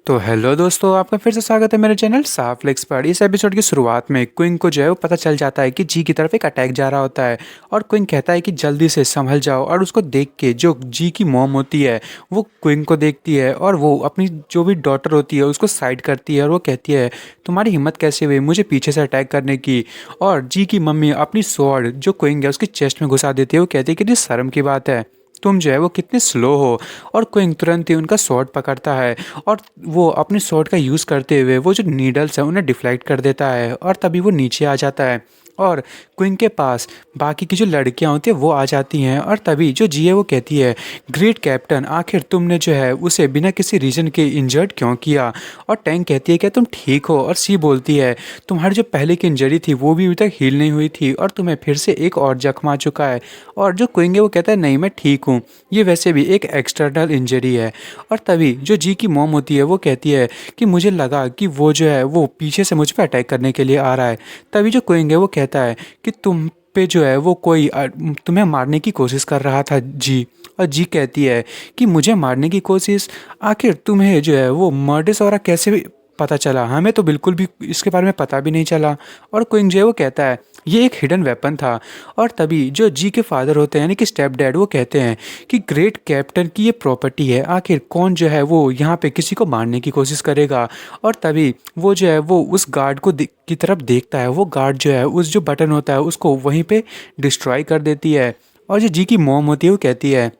तो हेलो दोस्तों, आपका फिर से स्वागत है मेरे चैनल साफ लेक्स पर। इस एपिसोड की शुरुआत में क्विंग को जो है वो पता चल जाता है कि जी की तरफ एक अटैक जा रहा होता है और क्विंग कहता है कि जल्दी से संभल जाओ। और उसको देख के जो जी की मॉम होती है वो क्विंग को देखती है और वो अपनी जो भी डॉटर होती है उसको साइड करती है और वो कहती है तुम्हारी हिम्मत कैसे हुई मुझे पीछे से अटैक करने की। और जी की मम्मी अपनी स्वॉर्ड जो क्विंग है उसकी चेस्ट में घुसा देती है। वो कहती है कि शर्म की बात है, तुम जो है वो कितने स्लो हो। और क्विंग तुरंत ही उनका स्वॉर्ड पकड़ता है और वो अपनी स्वॉर्ड का यूज़ करते हुए वो जो नीडल्स हैं उन्हें डिफ्लेक्ट कर देता है और तभी वो नीचे आ जाता है। और क्विंग के पास बाकी की जो लड़कियां होती हैं वो आ जाती हैं और तभी जो जी है वो कहती है ग्रेट कैप्टन, आखिर तुमने जो है उसे बिना किसी रीज़न के इंजर्ड क्यों किया। और टैंक कहती है क्या तुम ठीक हो। और सी बोलती है तुम्हारी जो पहले की इंजरी थी वो भी अभी तक हील नहीं हुई थी और तुम्हें फिर से एक और जख्म आ चुका है। और जो क्विंग है वो कहता है नहीं मैं ठीक हूँ, ये वैसे भी एक एक्सटर्नल इंजरी है। और तभी जो जी की मॉम होती है वो कहती है कि मुझे लगा कि वो जो है वो पीछे से मुझ पर अटैक करने के लिए आ रहा है। तभी जो क्विंग है वो कहता है कि तुम पे जो है वो कोई तुम्हें मारने की कोशिश कर रहा था जी। और जी कहती है कि मुझे मारने की कोशिश, आखिर तुम्हें जो है वो मर्डर्स और कैसे पता चला, हमें तो बिल्कुल भी इसके बारे में पता भी नहीं चला। और क्विंग जो है वो कहता है ये एक हिडन वेपन था। और तभी जो जी के फादर होते हैं यानी कि स्टेप डैड वो कहते हैं कि ग्रेट कैप्टन की ये प्रॉपर्टी है, आखिर कौन जो है वो यहाँ पे किसी को मारने की कोशिश करेगा। और तभी वो जो है वो उस गार्ड को की तरफ देखता है। वो गार्ड जो है उस जो बटन होता है उसको वहीं पे डिस्ट्रॉय कर देती है। और जो जी की मॉम होती है वो कहती है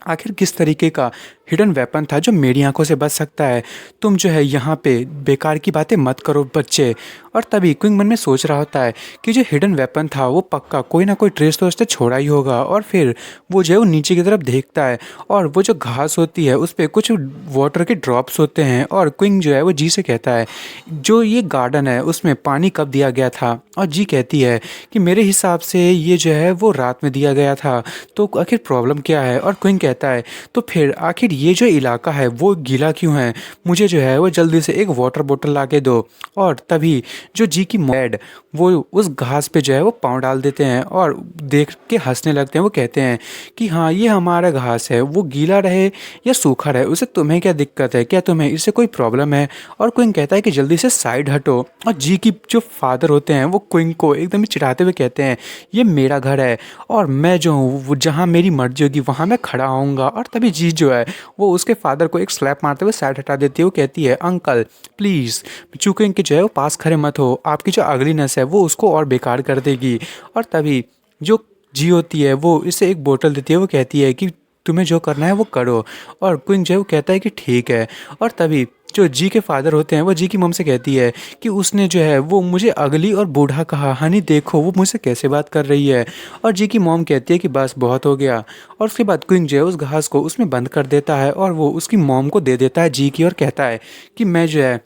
आखिर किस तरीके का हिडन वेपन था जो मेरी आंखों से बच सकता है, तुम जो है यहाँ पे बेकार की बातें मत करो बच्चे। और तभी क्विंग मन में सोच रहा होता है कि जो हिडन वेपन था वो पक्का कोई ना कोई ट्रेस तो उसने छोड़ा ही होगा। और फिर वो जो है वो नीचे की तरफ देखता है और वो जो घास होती है उस पर कुछ वाटर के ड्रॉप्स होते हैं। और क्विंग जो है वो जी से कहता है जो ये गार्डन है उसमें पानी कब दिया गया था। और जी कहती है कि मेरे हिसाब से ये जो है वो रात में दिया गया था, तो आखिर प्रॉब्लम क्या है। और क्विंग कहता है तो फिर आखिर ये जो इलाका है वो गीला क्यों है, मुझे जो है वो जल्दी से एक वाटर बोतल ला के दो। और तभी जो जी की डैड वो उस घास पे जो है वो पाँव डाल देते हैं और देख के हंसने लगते हैं। वो कहते हैं कि हाँ ये हमारा घास है, वो गीला रहे या सूखा रहे उसे तुम्हें क्या दिक्कत है, क्या तुम्हें इससे कोई प्रॉब्लम है। और क्विंग कहता है कि जल्दी से साइड हटो। और जी की जो फादर होते हैं वो क्विंग को एकदम ही चिढ़ाते हुए कहते हैं ये मेरा घर है और मैं जो हूँ वो जहाँ मेरी मर्जी होगी वहाँ मैं खड़ा होऊंगा। और तभी जी जो है वो उसके फादर को एक स्लैप मारते हुए साइड हटा देती है। वो कहती है अंकल प्लीज़ चूंकि इनके जो है वो पास खड़े मत हो, आपकी जो अगलीनेस है वो उसको और बेकार कर देगी। और तभी जो जी होती है वो इसे एक बोतल देती है। वो कहती है कि तुम्हें जो करना है वो करो। और क्विंग जो है वो कहता है कि ठीक है। और तभी जो जी के फादर होते हैं वो जी की मम से कहती है कि उसने जो है वो मुझे अगली और बूढ़ा कहा, हनी देखो वो मुझसे कैसे बात कर रही है। और जी की मॉम कहती है कि बस बहुत हो गया। और उसके बाद क्विंग जो है उस घास को उसमें बंद कर देता है और वो उसकी मॉम को दे देता है जी की। और कहता है कि मैं जो है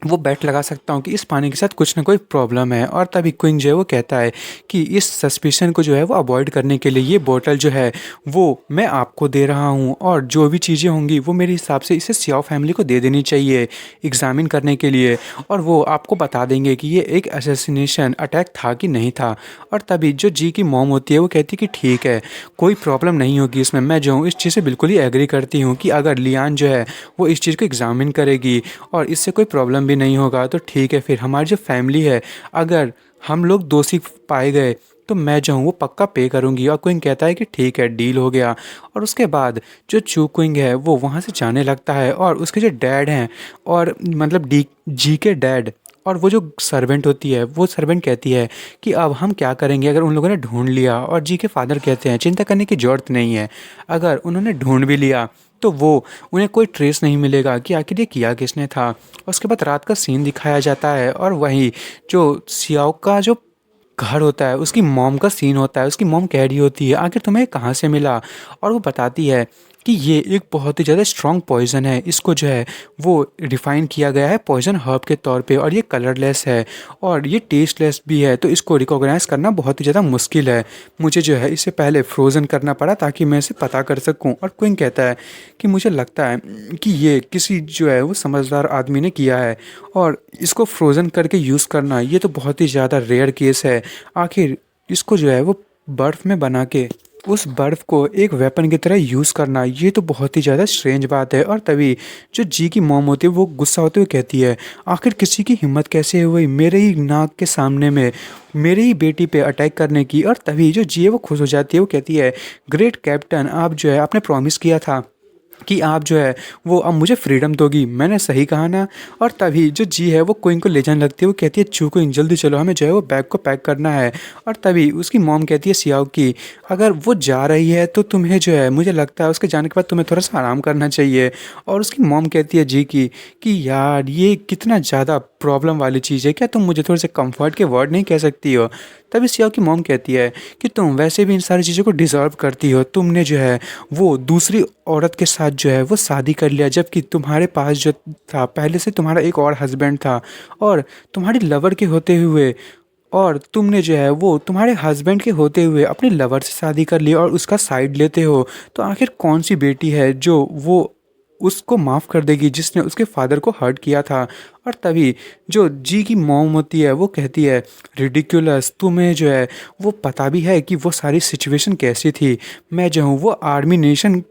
वो बेट लगा सकता हूँ कि इस पानी के साथ कुछ ना कोई प्रॉब्लम है। और तभी क्विंग जो है वो कहता है कि इस सस्पिशन को जो है वो अवॉइड करने के लिए ये बोतल जो है वो मैं आपको दे रहा हूँ और जो भी चीज़ें होंगी वो मेरे हिसाब से इसे सियाओ फैमिली को दे देनी चाहिए एग्जामिन करने के लिए, और वो आपको बता देंगे कि ये एक असैसिनेशन अटैक था कि नहीं था। और तभी जो जी की मॉम होती है वो कहती है कि ठीक है कोई प्रॉब्लम नहीं होगी इसमें, मैं जो हूँ इस चीज़ से बिल्कुल ही एग्री करती हूँ कि अगर लियान जो है वो इस चीज़ को एग्जामिन करेगी और इससे कोई प्रॉब्लम भी नहीं होगा तो ठीक है। फिर हमारी जो फैमिली है अगर हम लोग दोषी पाए गए तो मैं जो हूँ वो पक्का पे करूँगी। और क्विंग कहता है कि ठीक है डील हो गया। और उसके बाद जो चू क्विंग है वो वहाँ से जाने लगता है और उसके जो डैड हैं और मतलब डी जी के डैड और वो जो सर्वेंट होती है वो सर्वेंट कहती है कि अब हम क्या करेंगे अगर उन लोगों ने ढूंढ लिया। और जी के फादर कहते हैं चिंता करने की ज़रूरत नहीं है, अगर उन्होंने ढूंढ भी लिया तो वो उन्हें कोई ट्रेस नहीं मिलेगा कि आखिर ये किया किसने था। उसके बाद रात का सीन दिखाया जाता है और वहीं जो सियाओ का जो घर होता है उसकी मॉम का सीन होता है। उसकी मॉम कह रही होती है आखिर तुम्हें कहाँ से मिला। और वो बताती है कि ये एक बहुत ही ज़्यादा स्ट्रॉन्ग पॉइज़न है, इसको जो है वो रिफ़ाइन किया गया है पॉइज़न हर्ब के तौर पे और ये कलरलेस है और ये टेस्टलेस भी है, तो इसको रिकॉग्नाइज़ करना बहुत ही ज़्यादा मुश्किल है। मुझे जो है इससे पहले फ्रोज़न करना पड़ा ताकि मैं इसे पता कर सकूं। और क्विंग कहता है कि मुझे लगता है कि ये किसी जो है वो समझदार आदमी ने किया है और इसको फ्रोज़न करके यूज़ करना ये तो बहुत ही ज़्यादा रेयर केस है। आखिर इसको जो है वो बर्फ़ में बना के उस बर्फ़ को एक वेपन की तरह यूज़ करना, ये तो बहुत ही ज़्यादा स्ट्रेंज बात है। और तभी जो जी की मॉम होती है वो गुस्सा होते हुए कहती है, आखिर किसी की हिम्मत कैसे हुई मेरे ही नाक के सामने में मेरी ही बेटी पे अटैक करने की। और तभी जो जी है वो खुश हो जाती है, वो कहती है, ग्रेट कैप्टन, आप जो है आपने प्रॉमिस किया था कि आप जो है वो अब मुझे फ्रीडम दोगी, मैंने सही कहा ना। और तभी जो जी है वो क्वीन को ले जाने लगती है, वो कहती है, चू क्वीन जल्दी चलो, हमें जो है वो बैग को पैक करना है। और तभी उसकी मॉम कहती है सियाओ की, अगर वो जा रही है तो तुम्हें जो है मुझे लगता है उसके जाने के बाद तुम्हें थोड़ा सा आराम करना चाहिए। और उसकी मॉम कहती है जी की कि यार ये कितना ज़्यादा प्रॉब्लम वाली चीज़ है, क्या तुम मुझे थोड़े से कंफर्ट के वर्ड नहीं कह सकती हो। तभी सियाओ की मॉम कहती है कि तुम वैसे भी इन सारी चीज़ों को डिज़र्व करती हो, तुमने जो है वो दूसरी औरत के साथ जो है वो शादी कर लिया, जबकि तुम्हारे पास जो था पहले से तुम्हारा एक और हस्बैंड था, और तुम्हारी लवर के होते हुए, और तुमने जो है वो तुम्हारे हस्बैंड के होते हुए अपने लवर से शादी कर ली और उसका साइड लेते हो। तो आखिर कौन सी बेटी है जो वो उसको माफ़ कर देगी जिसने उसके फादर को हर्ट किया था। और तभी जो जी की मॉम होती है वो कहती है, रिडिकुलस, तुम्हें जो है वो पता भी है कि वो सारी सिचुएशन कैसी थी। मैं जो हूँ वो आर्मी नेशन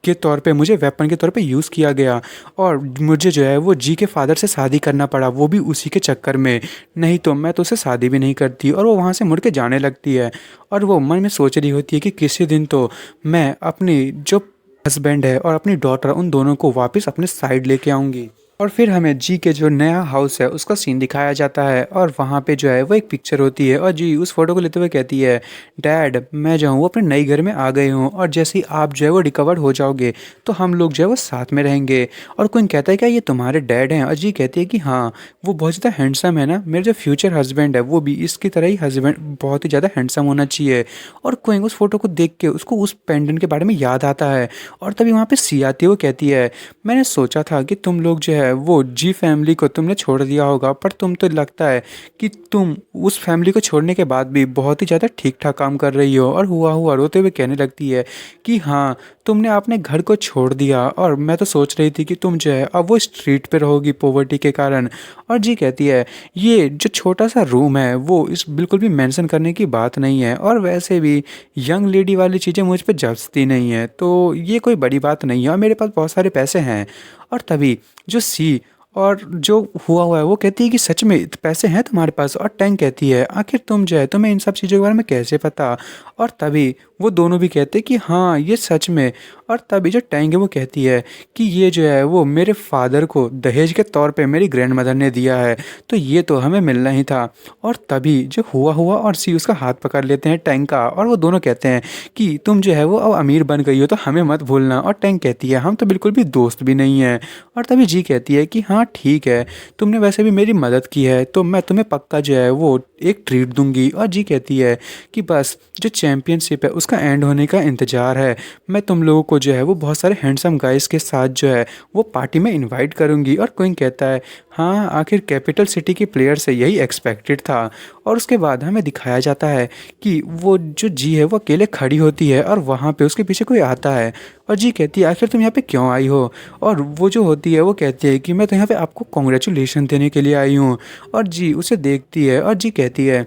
के तौर पे, मुझे वेपन के तौर पे यूज़ किया गया, और मुझे जो है वो जी के फादर से शादी करना पड़ा, वो भी उसी के चक्कर में, नहीं तो मैं तो उससे शादी भी नहीं करती। और वो वहाँ से मुड़ के जाने लगती है, और वो मन में सोच रही होती है कि किसी दिन तो मैं अपनी जो हस्बैंड है और अपनी डॉटर, उन दोनों को वापस अपने साइड लेके आऊँगी। और फिर हमें जी के जो नया हाउस है उसका सीन दिखाया जाता है, और वहाँ पे जो है वो एक पिक्चर होती है, और जी उस फोटो को लेते हुए कहती है, डैड मैं जो हूँ वो अपने नए घर में आ गई हूँ, और जैसे ही आप जो है वो रिकवर्ड हो जाओगे तो हम लोग जो है वो साथ में रहेंगे। और कोई कहता है क्या ये तुम्हारे डैड हैं, और जी कहती है कि हाँ, वो बहुत ज़्यादा हैंडसम है ना, मेरे जो फ्यूचर हस्बैंड है वो भी इसकी तरह ही हस्बैंड बहुत ही ज़्यादा हैंडसम होना चाहिए। और कोई उस फोटो को देख के उसको उस पेंडेंट के बारे में याद आता है, और तभी वहाँ पे सी आती है, वो कहती है, मैंने सोचा था कि तुम लोग जो है वो जी फैमिली को तुमने छोड़ दिया होगा, पर तुम तो लगता है कि तुम उस फैमिली को छोड़ने के बाद भी बहुत ही ज़्यादा ठीक ठाक काम कर रही हो। और हुआ हुआ रोते हुए कहने लगती है कि हाँ, तुमने अपने घर को छोड़ दिया, और मैं तो सोच रही थी कि तुम जो है अब वो स्ट्रीट पे रहोगी पॉवर्टी के कारण। और जी कहती है, ये जो छोटा सा रूम है वो इस बिल्कुल भी मेंशन करने की बात नहीं है, और वैसे भी यंग लेडी वाली चीज़ें मुझ पे जचती नहीं है, तो ये कोई बड़ी बात नहीं है, और मेरे पास बहुत सारे पैसे हैं। और तभी जो सी और जो हुआ हुआ है वो कहती है कि सच में पैसे हैं तुम्हारे पास। और टैंक कहती है, आखिर तुम जो है तुम्हें इन सब चीज़ों के बारे में कैसे पता। और तभी वो दोनों भी कहते हैं कि हाँ ये सच में। और तभी जो टैंक है वो कहती है कि ये जो है वो मेरे फादर को दहेज के तौर पे मेरी ग्रैंड मदर ने दिया है, तो ये तो हमें मिलना ही था। और तभी जो हुआ हुआ और सी उसका हाथ पकड़ लेते हैं टैंक का, और वो दोनों कहते हैं कि तुम जो है वो अब अमीर बन गई हो तो हमें मत भूलना। और टैंक कहती है, हम तो बिल्कुल भी दोस्त भी नहीं हैं। और तभी जी कहती है कि हाँ ठीक है, तुमने वैसे भी मेरी मदद की है तो मैं तुम्हें पक्का जो है वो एक ट्रीट दूंगी। और जी कहती है कि बस जो चैम्पियनशिप है उसका एंड होने का इंतज़ार है, मैं तुम लोगों को जो है वो बहुत सारे हैंडसम गाइस के साथ जो है वो पार्टी में इनवाइट करूंगी। और क्वीन कहता है, हाँ आखिर कैपिटल सिटी के प्लेयर से यही एक्सपेक्टेड था। और उसके बाद हमें दिखाया जाता है कि वो जो जी है वो अकेले खड़ी होती है, और वहाँ पे उसके पीछे कोई आता है, और जी कहती है, आखिर तुम यहाँ पे क्यों आई हो। और वो जो होती है वो कहती है कि मैं तो यहाँ पे आपको कॉन्ग्रेचुलेशन देने के लिए आई हूँ। और जी उसे देखती है, और जी कहती है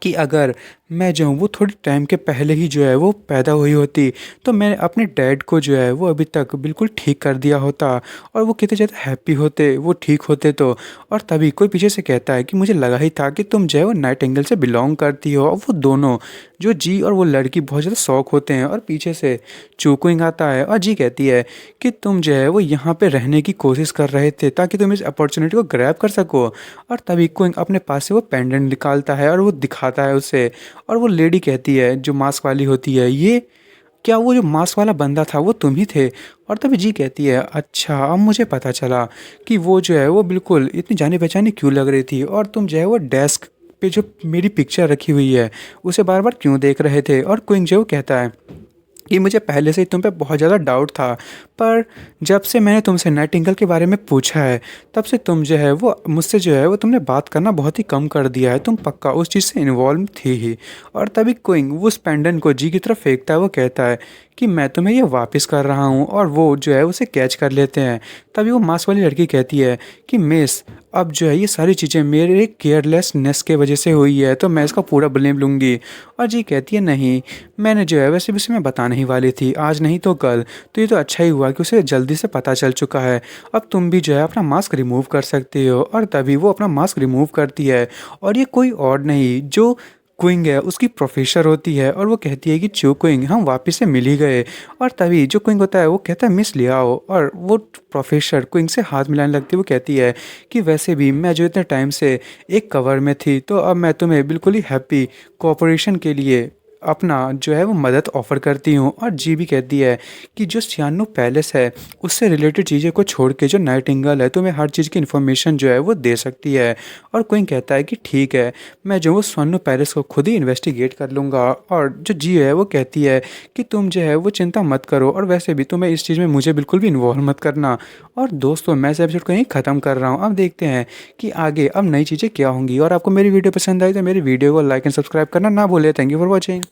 कि अगर मैं जो हूँ वो थोड़ी टाइम के पहले ही जो है वो पैदा हुई होती तो मैं अपने डैड को जो है वो अभी तक बिल्कुल ठीक कर दिया होता, और वो कितने ज़्यादा हैप्पी होते, वो ठीक होते तो। और तभी कोई पीछे से कहता है कि मुझे लगा ही था कि तुम जो है वो नाइट एंगल से बिलोंग करती हो। और वो दोनों जो जी और वो लड़की बहुत ज़्यादा शौक होते हैं, और पीछे से चूकुइंग आता है, और जी कहती है कि तुम जो है वो यहाँ पे रहने की कोशिश कर रहे थे ताकि तुम इस अपॉर्चुनिटी को ग्रैब कर सको। और तभी कुइंग अपने पास से वो पेंडेंट निकालता है और वो दिखाता है उसे, और वो लेडी कहती है जो मास्क वाली होती है, ये क्या वो जो मास्क वाला बंदा था वो तुम ही थे। और तभी जी कहती है, अच्छा अब मुझे पता चला कि वो जो है वो बिल्कुल इतनी जानी पहचानी क्यों लग रही थी, और तुम जो है वो डेस्क पे जो मेरी पिक्चर रखी हुई है उसे बार बार क्यों देख रहे थे। और क्विंग जो कहता है कि मुझे पहले से ही तुम पे बहुत ज़्यादा डाउट था, पर जब से मैंने तुमसे नाइटिंगेल के बारे में पूछा है तब से तुम जो है वो मुझसे जो है वो तुमने बात करना बहुत ही कम कर दिया है, तुम पक्का उस चीज़ से इन्वॉल्व थी ही। और तभी क्विंग वो उस पेंडेंट को जी की तरफ फेंकता है, वो कहता है कि मैं तुम्हें ये वापस कर रहा हूँ, और वो जो है उसे कैच कर लेते हैं। तभी वो मास्क वाली लड़की कहती है कि मिस, अब जो है ये सारी चीज़ें मेरे केयरलेसनेस के वजह से हुई है, तो मैं इसका पूरा ब्लेम लूँगी। और जी कहती है नहीं, मैंने जो है वैसे भी उसे मैं बताने ही वाली थी, आज नहीं तो कल। तो ये तो अच्छा ही हुआ कि उसे जल्दी से पता चल चुका है। अब तुम भी जो है अपना मास्क रिमूव कर सकते हो। और तभी वो अपना मास्क रिमूव करती है, और ये कोई और नहीं, जो क्विंग है उसकी प्रोफेसर होती है। और वो कहती है कि चो क्विंग, हम वापस से मिल ही गए। और तभी जो क्विंग होता है वो कहता है मिस ले आओ, और वो प्रोफेसर क्विंग से हाथ मिलाने लगती है। वो कहती है कि वैसे भी मैं जो इतने टाइम से एक कवर में थी, तो अब मैं तुम्हें बिल्कुल ही हैप्पी कोऑपरेशन के लिए अपना जो है वो मदद ऑफ़र करती हूँ। और जी भी कहती है कि जो सियानो पैलेस है उससे रिलेटेड चीज़ें को छोड़ के जो नाइटिंगेल है तुम्हें हर चीज़ की इन्फॉर्मेशन जो है वो दे सकती है। और क्वीन कहता है कि ठीक है, मैं जो वो सियानो पैलेस को खुद ही इन्वेस्टिगेट कर लूँगा। और जो जी है वो कहती है कि तुम जो है वो चिंता मत करो, और वैसे भी तुम्हें इस चीज़ में मुझे बिल्कुल भी इन्वॉल्व मत करना। और दोस्तों, मैं इस एपिसोड को यहीं ख़त्म कर रहा हूँ। अब देखते हैं कि आगे अब नई चीज़ें क्या होंगी। और आपको मेरी वीडियो पसंद आई तो मेरी वीडियो को लाइक एंड सब्सक्राइब करना ना भूलें। Thank you for watching.